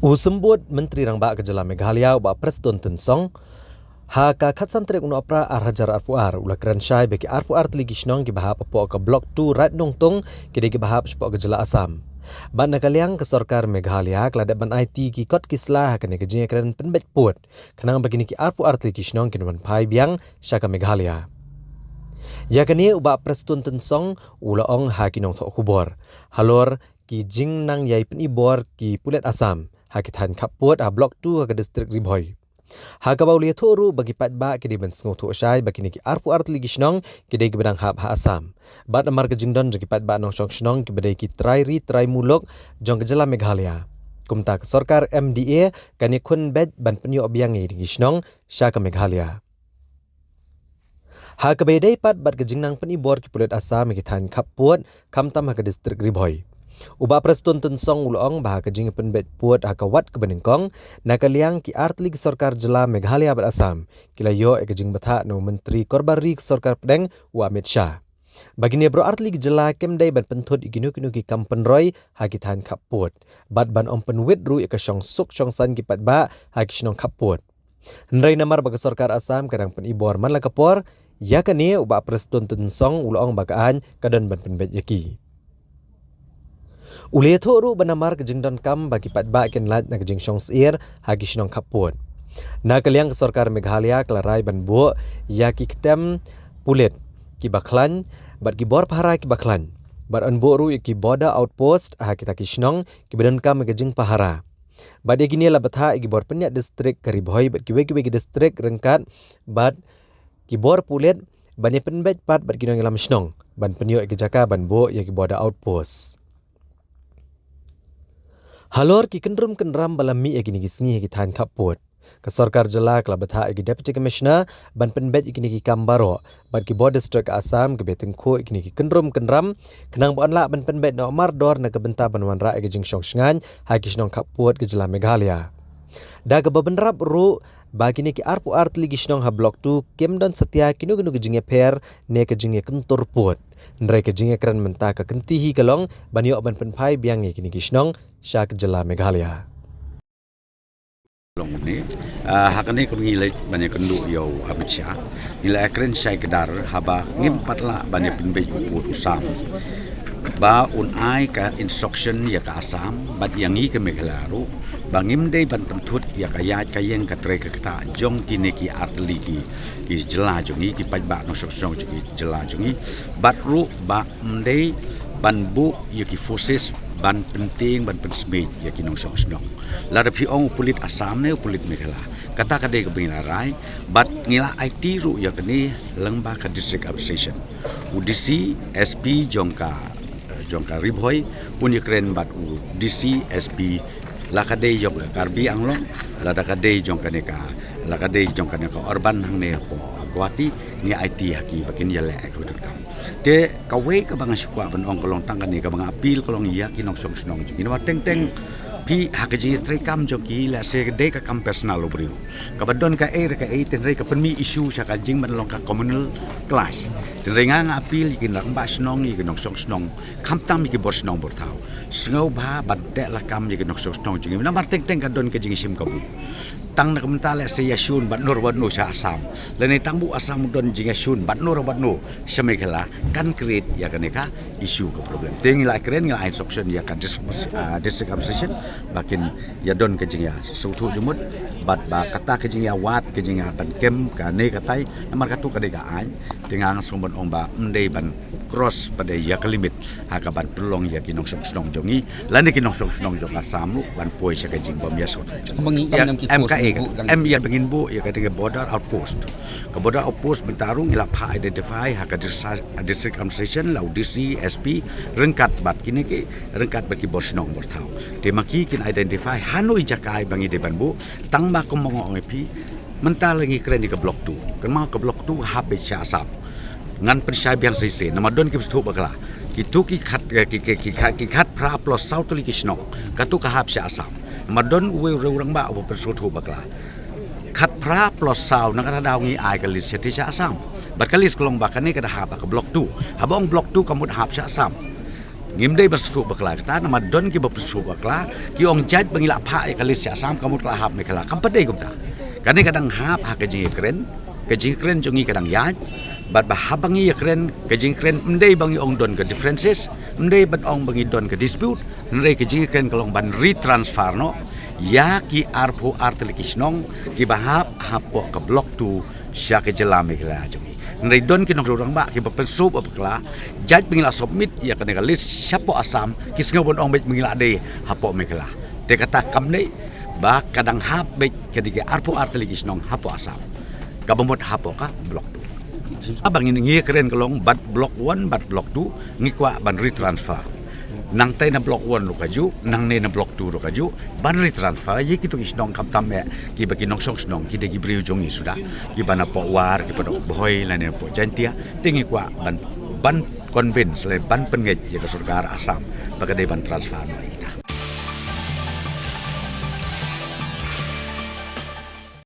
Usembut Menteri Rangbak Kejala Meghalaya ba Preston Tensong ha ka khatsan trek uno apra arhajar arpuar ula kran syai beki arpuar tligi shnong ki bahap apo ka blok 2 rat nong tong kide ki bahap spo Kejala Asam. Ban nakaliang ke Sarkar Meghalaya kelada ban IT ki kot kislah kene kejing kran penbet put kanang begini ki arpuar tligi shnong kin ban pai biang syaka Meghalaya. Ya kene uba Preston Tensong ula ong ha kinong thok kubor halor ki jing nang yai penibor ki Pulet Asam hakitan kaput a blok 2 ke distrik Ribhoi. Ha ka baulia thoru bagi patba ke di ben sngo tho syai bagi ni ki arpu artli gisnong ke de bedang hab ha Asam. Bat amar ke jingdon jagi patba nong shong snong ke bedai ki trai mulok jong Kejala Meghalaya. Kumta ke Sarkar MDA kani kun bed ban penyo obyang ni gisnong sya ke Meghalaya. Ha ka bedai pat bat ke jingnang penibor ki Pulet Asam ki tan kaput kamtam ha ke distrik Ribhoi. Uba Preston Tensong ulong bah kejing penbet puat hakawat ke benengkong nakaliang ki artli ki Sarkar Jela Meghalaya bat Asam kila yo kejing betha no Menteri Korbari Sarkar Pedeng wa Amit Shah. Bagini bro artli ki Jela kemdai ban penthut iginu ki kampen roy hakitan kaput bat ban ompen wit ru ka shong suk shong san ki patba hakishnong kaput. Nrai namar bagi Sarkar Asam kadang penibor man la kapor ya kane uba Preston Tensong ulong bagaan kadan ban penbet yaki. Ulia thoru banamar kejingdon kam bagi patba ken lat na kejing shong sir hagi shnong kaput. Na kaliang ke Sarkar Meghalaya kelarai ban bu ya ki ketem Pulet ki baklan bat ki bor pahara ki baklan. Bat an bu ru ki border outpost ha kita ki shnong ki badan kam kejing pahara. Bat ya gini la batha ki bor penyak distrik Karibhoi bat ki wegi distrik Rengkat bat ki bor Pulet ban ya penbet pat bat ki nong lam shnong ban penyo ki jaka ban bu ya ki border outpost. Halor ki kendrum kendram balami egini gisngi ki than kaput. Ke Sarkar Jela kala betha egi Deputy Commissioner ban penbet igini ki kambaro bat ki Border District Asam ke betengko igini ki kendrum kendram kenang ban la ban penbet no mar dor na ke benta banwan ra egi jing shong shngan ha ki shnong kaput ke Jela Meghalaya. Da ke bebenrap ru bagi ni ki arpu art ligi shnong ha blok 2 kemdon setia kinu ke jinge per ne ke jinge kentur put. Nrai ke jinge kran menta ke kentihi kalong ban yo ban penpai biang ni kini ki shnong sya ke Jela Meghalaya. Long ni hakani ko ngilay banyak kendu yo abcha nilai kren syai kedar haba ngimpatla banyak penbej uput usam ba unai ka instruction ya ka Asam bat yangi ke Meghalaya bangim dei ban pentut ya ka ya ka yang ka tre ka ta jong kini ki atli ki Jela jongi ki pajba no sok ki Jela jongi bat ru ba mdei ban bu ya ki forces ban penting ban pensmit ya ki nong sok la da piong Pulit Asam ne Pulit Meghalaya kata ka de ka binarai bat ngila IT ru ya kini lengba ka district administration UDC SP jongka Ribhoi punya keren bat UDC SP la ka de jong karbi anglong la da ka de jong ka neka la ka de jong ka neka urban hang ne po kwati ni IT haki bakin ya le aku dak te ka we ka bang syukwa ban ong kolong tang ni ka bang apil kolong ya ki nong song snong ni wa teng pi hakaji trekam joki la se de ka kam personal lo brio ka badon ka ten re ka penmi issue sa ka jing ban long ka communal class ten re nga apil ki nak ba snong ni ki nong song snong kam tam ki bor snong bor tau sngo ba bad de la kam ki nong song snong jing na mar teng ka don ka jing sim ka bu tang na mentale se yasun bat nur sa Asam leni tangbu Asam don jing yasun bat nur sa Meghalaya kan create ya kan ka issue ka problem ting la keren ngila instruction ya kan district administration bakin ya don ke jing ya sutu jumut bat ba kata ke jing ya wat ke jing ya ban kem ka ne katai namar katu ka de ka an tingang sombon omba mdei ban cross pada ya ke limit ha ka ban pelong ya kinong song jongi lani kinong song jong Asam ban poi sa ke jing bom ya sutu MKA M ya bengin bu ya kata border outpost ke border outpost bentarung ila pa identify ha ka district administration la UDC SP Rengkat bat kini ke Rengkat bagi bor snong bor tau te maki kin identify hanoi jakai bangi de ban bu tang ba ko mongo ngepi mental lagi keren di ke blok 2 kan mau ke blok 2 habis sya Asam ngan persai biang sise nama don ke stu bakla kitu ki khat pra plus south li ki snong katu ka hab sya Asam madon uwe urang ba opo persotu bakla khat pra plus saw na kada daw ngi ai ka lis seti Asam bat kalis kolong bakane kada haba ka blok 2 habong blok 2 kamut hab sa Asam ngim dei bersu bakla kata nama don ki bersu bakla ki ong jaj bangila pha kalis ya sam kamu telah hap mekala kam padai kumta kane kadang hap ha ke kren jongi kadang yaj bat bahabangi kren ke kren mendei bangi ong don ke differences mendei bat ong bangi don ke dispute mendei ke kren kalong ban retransfer no ya ki arpo artelikisnong ki bahap hapo ke blok tu sya ke jelam mekala jongi Nrai don ki nong rang ba ki berpensup apakala jaj pengila submit ya kena list siapa asam ki sengobon ong bet mengila de hapo mekala de kata kam nei ba kadang hap bet kedige arpo arteligis nong hapo asam kabomot hapo ka blok tu abang ini ngi keren kalong bat blok 1 bat blok 2 ngi kwa ban retransfer nang tay na block 1 lo kaju nang ne na block 2 lo kaju ban retransfer ye kitu isnong kam tamme ki baki nong song snong ki de gi briu jongi sudah ki bana po war ki pada boy la ne po jantia tingi kwa ban convince le ban pengej ye ke surga asam baka de ban transfer